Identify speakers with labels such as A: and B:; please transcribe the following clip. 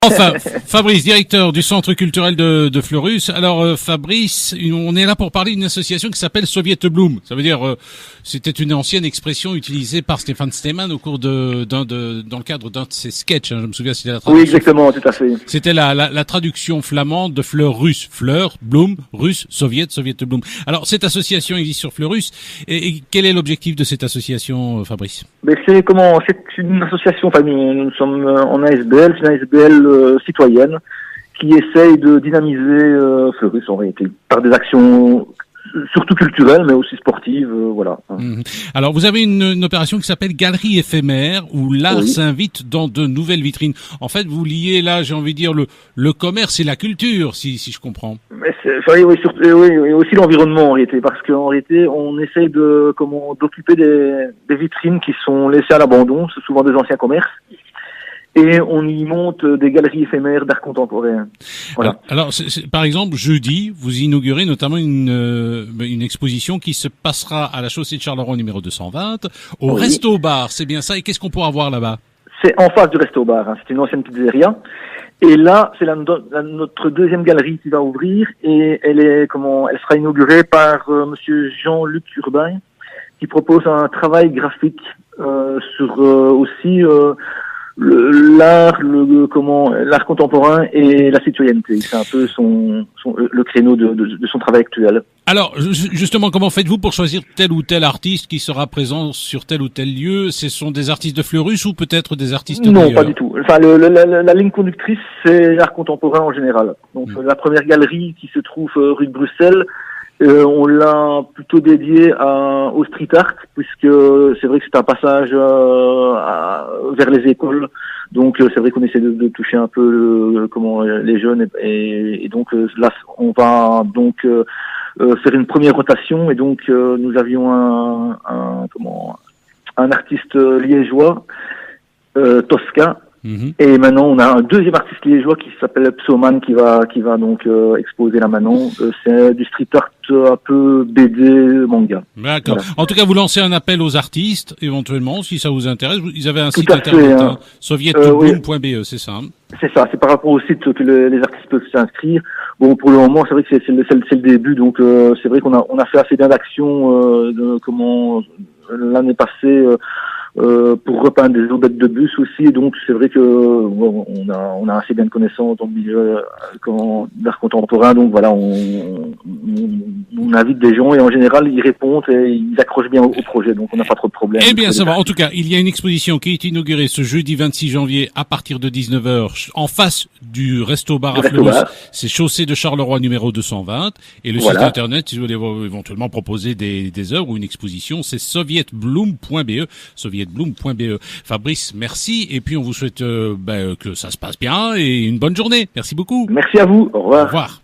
A: Enfin, Fabrice, directeur du Centre culturel de Fleurus. Alors, Fabrice, on est là pour parler d'une association qui s'appelle Soviet Bloom. Ça veut dire, c'était une ancienne expression utilisée par Stéphane Steeman au cours dans le cadre d'un de ses sketchs. Hein, je me souviens, c'était la traduction.
B: Oui, exactement, tout à fait.
A: C'était la traduction flamande de fleur russe. Fleur, bloom, russe, Soviet Bloom. Alors, cette association existe sur Fleurus. Et quel est l'objectif de cette association, Fabrice?
B: Mais c'est une association, enfin, nous sommes en ASBL, c'est une ASBL citoyenne qui essaye de dynamiser Fleurus en réalité par des actions surtout culturelles mais aussi sportives, voilà.
A: Alors vous avez une opération qui s'appelle Galerie éphémère où l'art s'invite dans de nouvelles vitrines. En fait, vous liez là, j'ai envie de dire le commerce et la culture, si je comprends.
B: Mais oui, et aussi l'environnement en réalité, parce qu'en réalité on essaye d'occuper des vitrines qui sont laissées à l'abandon, c'est souvent des anciens commerces. Et on y monte des galeries éphémères d'art contemporain. Voilà.
A: Alors par exemple, jeudi, vous inaugurez notamment une exposition qui se passera à la chaussée de Charleroi numéro 220, au Resto Bar. C'est bien ça. Et qu'est-ce qu'on pourra voir là-bas?
B: C'est en face du Resto Bar. Hein. C'est une ancienne pizzeria. Et là, c'est notre deuxième galerie qui va ouvrir. Et elle sera inaugurée par monsieur Jean-Luc Urbain, qui propose un travail graphique sur aussi l'art contemporain et la citoyenneté. C'est un peu le créneau de son travail actuel.
A: Alors, justement, comment faites-vous pour choisir tel ou tel artiste qui sera présent sur tel ou tel lieu? Ce sont des artistes de Fleurus ou peut-être des artistes
B: Non,
A: d'ailleurs?
B: pas du tout. Enfin, la ligne conductrice, c'est l'art contemporain en général. Donc, la première galerie qui se trouve rue de Bruxelles, on l'a plutôt dédié au street art, puisque c'est vrai que c'est un passage vers les écoles. Donc c'est vrai qu'on essaie de toucher un peu les jeunes et donc là on va donc faire une première rotation et donc nous avions un artiste liégeois, Tosca. Et maintenant, on a un deuxième artiste liégeois qui s'appelle Psoman qui va donc exposer là maintenant. C'est du street art un peu BD manga.
A: D'accord. Voilà. En tout cas, vous lancez un appel aux artistes, éventuellement, si ça vous intéresse. Ils avaient un
B: tout
A: site
B: fait,
A: internet, sovietbloom.be, c'est ça?
B: C'est ça. C'est par rapport au site que les artistes peuvent s'inscrire. Bon, pour le moment, c'est vrai que c'est le début, donc c'est vrai qu'on a fait assez bien d'actions l'année passée. Pour repeindre des aubettes de bus aussi, et donc c'est vrai que on a assez bien de connaissances dans le milieu d'art contemporain, donc voilà, on invite des gens et en général ils répondent et ils accrochent bien au projet, donc on n'a pas trop de problèmes.
A: Eh bien ça va, en tout cas il y a une exposition qui est inaugurée ce jeudi 26 janvier à partir de 19h en face du Resto Bar à Fleurus, c'est chaussée de Charleroi numéro 220 et le site internet si vous voulez éventuellement proposer des œuvres ou une exposition, c'est sovietbloom.be. Fabrice, merci et puis on vous souhaite que ça se passe bien et une bonne journée. Merci beaucoup.
B: Merci à vous. Au revoir.
A: Au revoir.